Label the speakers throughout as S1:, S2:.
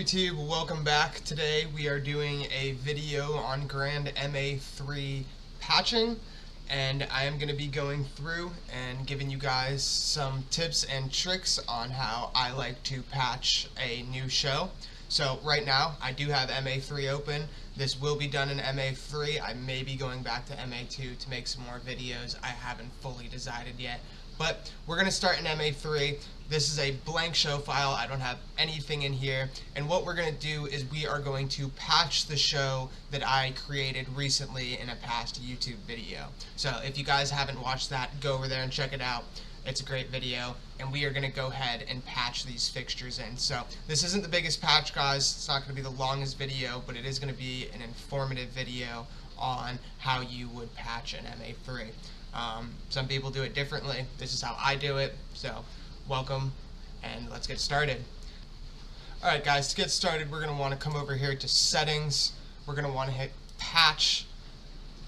S1: YouTube? Welcome back. Today we are doing a video on GrandMa3 patching, and I am going to be going through and giving you guys some tips and tricks on how I like to patch a new show. So right now I do have MA3 open. This will be done in MA3. I may be going back to MA2 to make some more videos. I haven't fully decided yet. But we're going to start in MA3. This is a blank show file. I don't have anything in here. And what we're going to do is we are going to patch the show that I created recently in a past YouTube video. So if you guys haven't watched that, go over there and check it out. It's a great video. And we are going to go ahead and patch these fixtures in. So this isn't the biggest patch, guys. It's not going to be the longest video, but it is going to be an informative video on how you would patch an MA3. Some people do it differently. This is how I do it. So welcome, and let's get started. Alright guys, to get started we're going to want to come over here to settings. We're going to want to hit patch,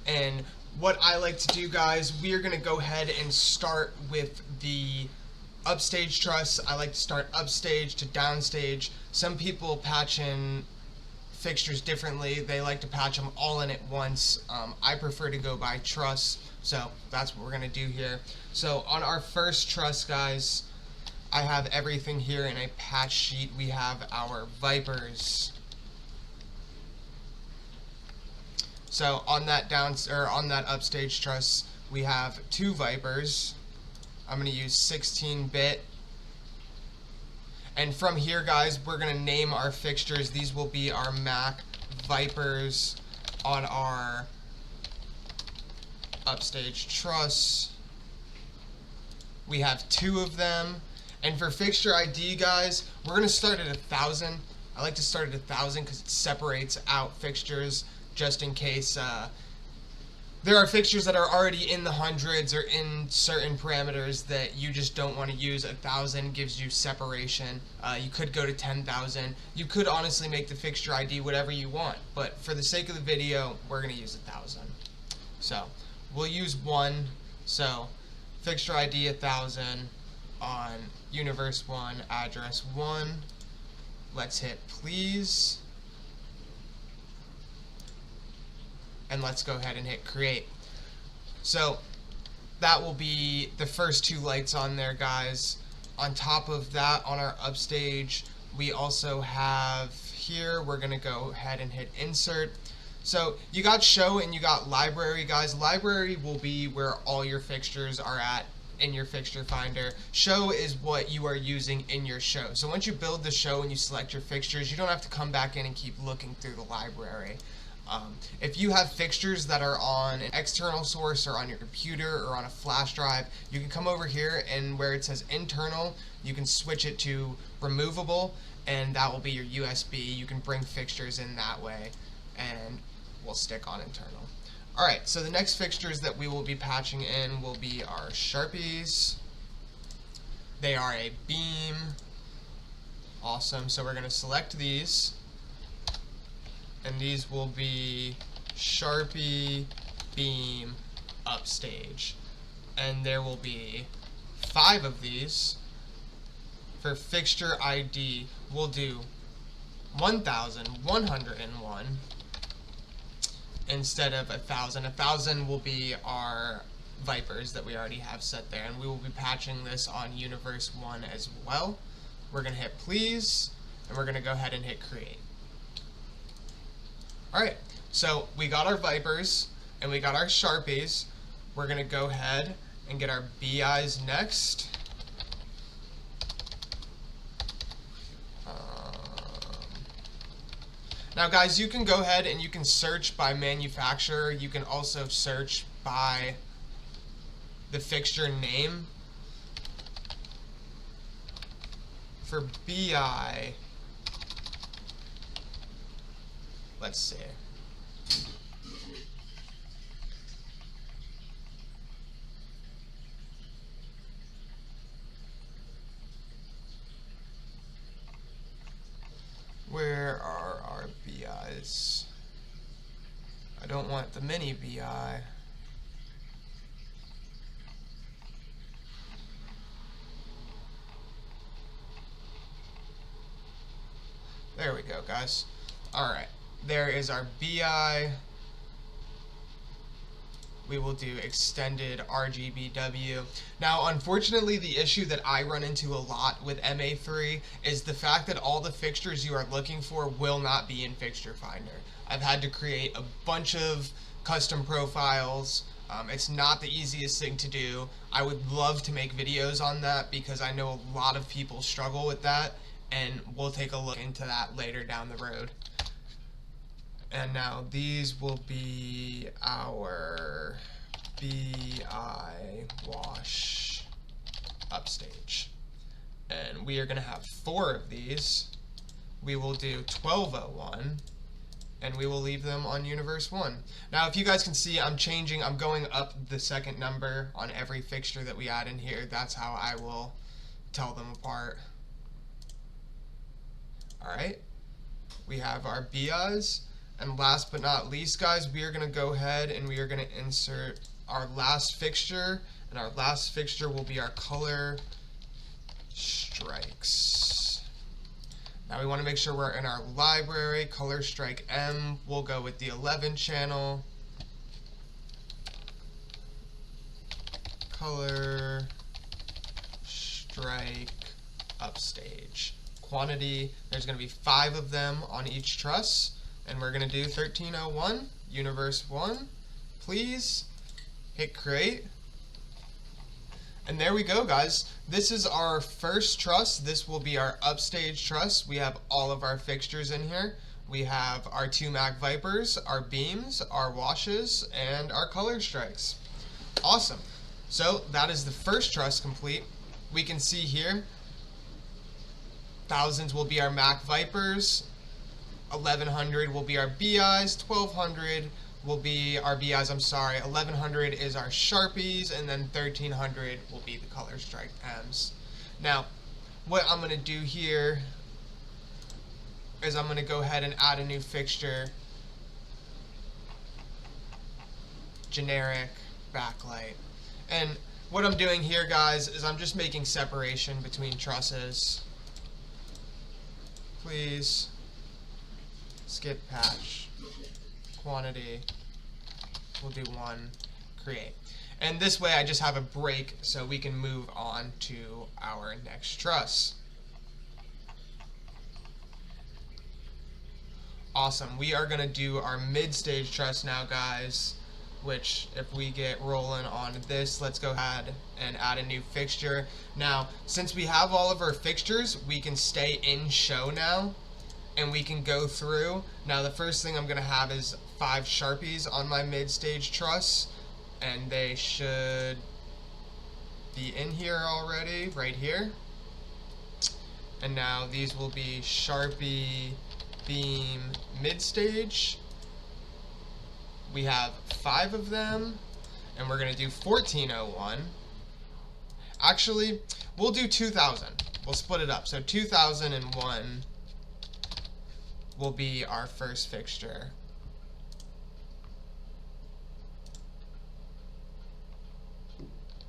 S1: and what I like to do, guys, we are going to go ahead and start with the upstage truss. I like to start upstage to downstage. Some people patch in fixtures differently. They like to patch them all in at once. I prefer to go by truss, so that's what we're going to do here. So on our first truss, guys, I have everything here in a patch sheet. We have our vipers. So on that upstage truss, we have two vipers. I'm going to use 16-bit. And from here, guys, we're going to name our fixtures. These will be our Mac vipers on our upstage truss. We have two of them. And for fixture ID, guys, we're going to start at 1,000. I like to start at 1,000 because it separates out fixtures just in case there are fixtures that are already in the hundreds or in certain parameters that you just don't want to use. 1,000 gives you separation. You could go to 10,000. You could honestly make the fixture ID whatever you want, but for the sake of the video, we're going to use 1,000. So we'll use 1. So fixture ID 1,000 on universe 1, address 1. Let's hit please. And let's go ahead and hit create. So that will be the first two lights on there, guys. On top of that, on our upstage, we also have here, we're going to go ahead and hit insert. So you got show and you got library, guys. Library will be where all your fixtures are at in your fixture finder. Show is what you are using in your show. So once you build the show and you select your fixtures, you don't have to come back in and keep looking through the library. If you have fixtures that are on an external source or on your computer or on a flash drive, you can come over here and where it says internal, you can switch it to removable, and that will be your USB. You can bring fixtures in that way, and we'll stick on internal. Alright, so the next fixtures that we will be patching in will be our Sharpies. They are a beam. Awesome, so we're going to select these. And these will be Sharpie, beam, upstage. And there will be 5 of these. For fixture ID, we'll do 1,101 instead of 1,000. 1,000 will be our vipers that we already have set there. And we will be patching this on universe 1 as well. We're going to hit please, and we're going to go ahead and hit create. Alright, so we got our vipers and we got our Sharpies. We're going to go ahead and get our BIs next. Now guys, you can go ahead and you can search by manufacturer. You can also search by the fixture name. For BI, let's see. Where are our BIs? I don't want the mini BI. There we go, guys. Alright, there is our BI. We will do extended RGBW. Now, unfortunately, the issue that I run into a lot with MA3 is the fact that all the fixtures you are looking for will not be in Fixture Finder. I've had to create a bunch of custom profiles. It's not the easiest thing to do. I would love to make videos on that because I know a lot of people struggle with that, and we'll take a look into that later down the road. And now these will be our BI wash upstage. And we are going to have 4 of these. We will do 1201, and we will leave them on universe 1. Now, if you guys can see, I'm going up the second number on every fixture that we add in here. That's how I will tell them apart. Alright, we have our BIs. And last but not least, guys, we are going to go ahead and we are going to insert our last fixture. And our last fixture will be our color strikes. Now we want to make sure we're in our library. Color strike M. We'll go with the 11 channel. Color strike upstage. Quantity, there's going to be 5 of them on each truss. And we're going to do 1301, universe 1. Please hit create. And there we go, guys. This is our first truss. This will be our upstage truss. We have all of our fixtures in here. We have our 2 Mac Vipers, our beams, our washes, and our color strikes. Awesome. So that is the first truss complete. We can see here, thousands will be our Mac Vipers. 1100 will be our BIs, 1200 will be our BIs, 1100 is our Sharpies, and then 1300 will be the color strike M's. Now, what I'm going to do here is I'm going to go ahead and add a new fixture, generic backlight. And what I'm doing here, guys, is I'm just making separation between trusses. Please. Skip patch, quantity, we'll do 1, create. And this way I just have a break so we can move on to our next truss. Awesome, we are going to do our mid-stage truss now, guys, which if we get rolling on this, let's go ahead and add a new fixture. Now, since we have all of our fixtures, we can stay in show now. And we can go through. Now the first thing I'm going to have is 5 Sharpies on my mid-stage truss, and they should be in here already, right here. And now these will be Sharpie beam mid-stage. We have 5 of them, and we're going to do 1401. Actually, we'll do 2000. We'll split it up. So 2001 will be our first fixture.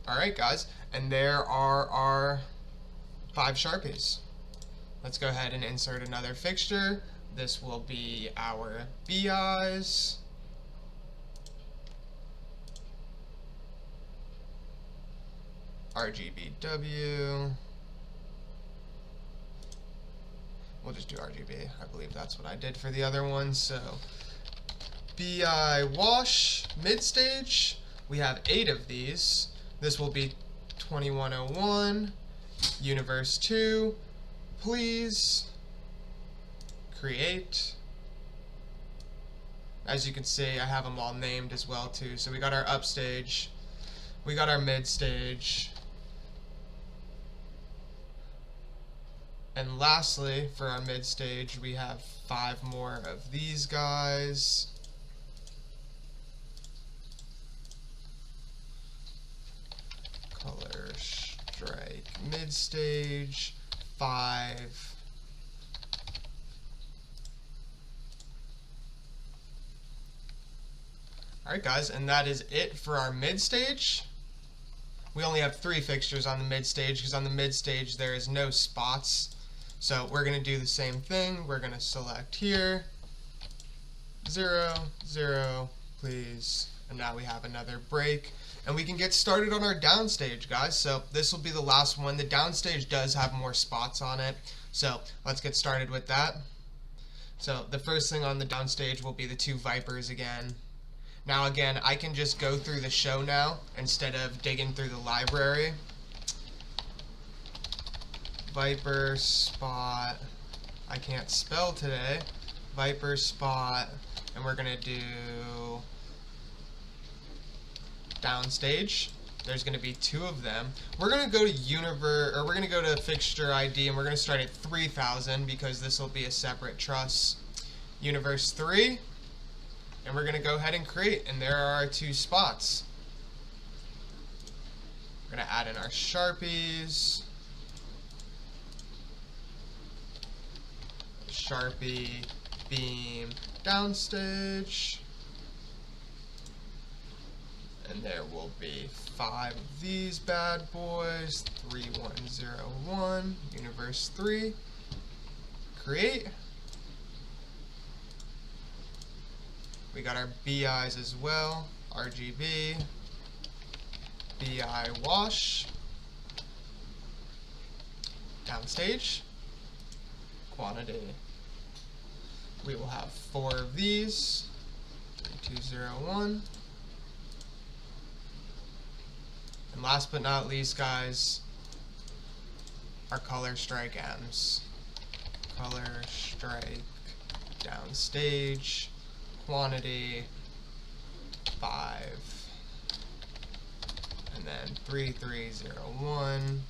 S1: Alright, guys, and there are our 5 Sharpies. Let's go ahead and insert another fixture. This will be our BIs. RGBW. We'll just do RGB. I believe that's what I did for the other one. So, BI wash, mid-stage. We have 8 of these. This will be 2101, universe 2. Please create. As you can see, I have them all named as well too. So we got our upstage, we got our mid-stage. And lastly, for our mid-stage, we have 5 more of these guys. Color strike mid-stage, 5. Alright guys, and that is it for our mid-stage. We only have 3 fixtures on the mid-stage because on the mid-stage there is no spots. So we're going to do the same thing. We're going to select here, 0, 0, please. And now we have another break. And we can get started on our downstage, guys. So this will be the last one. The downstage does have more spots on it. So let's get started with that. So the first thing on the downstage will be the 2 vipers again. Now again, I can just go through the show now instead of digging through the library. Viper spot, I can't spell today, viper spot, and we're gonna do downstage. There's gonna be 2 of them. We're gonna go to we're gonna go to fixture ID, and we're gonna start at 3000 because this will be a separate truss. Universe 3, and we're gonna go ahead and create, and there are our 2 spots. We're gonna add in our Sharpies. Sharpie, beam, downstage, and there will be 5 of these bad boys. 3101, universe 3, create. We got our BIs as well, RGB, BI wash, downstage, quantity. We will have 4 of these, 3201. And last but not least, guys, our color strike M's. Color strike, downstage, quantity, 5. And then 3301.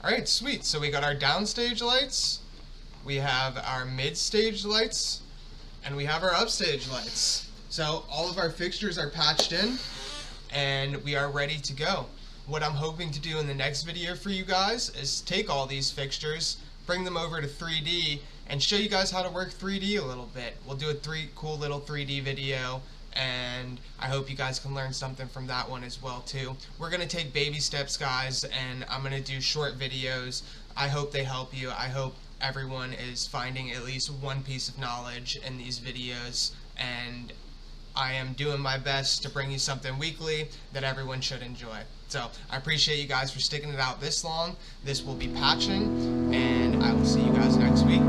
S1: Alright, sweet. So we got our downstage lights, we have our midstage lights, and we have our upstage lights. So all of our fixtures are patched in, and we are ready to go. What I'm hoping to do in the next video for you guys is take all these fixtures, bring them over to 3D, and show you guys how to work 3D a little bit. We'll do a cool little 3D video, and I hope you guys can learn something from that one as well too. We're going to take baby steps, guys, and I'm going to do short videos. I hope they help you. I hope everyone is finding at least one piece of knowledge in these videos, and I am doing my best to bring you something weekly that everyone should enjoy. So I appreciate you guys for sticking it out this long. This will be patching, and I will see you guys next week.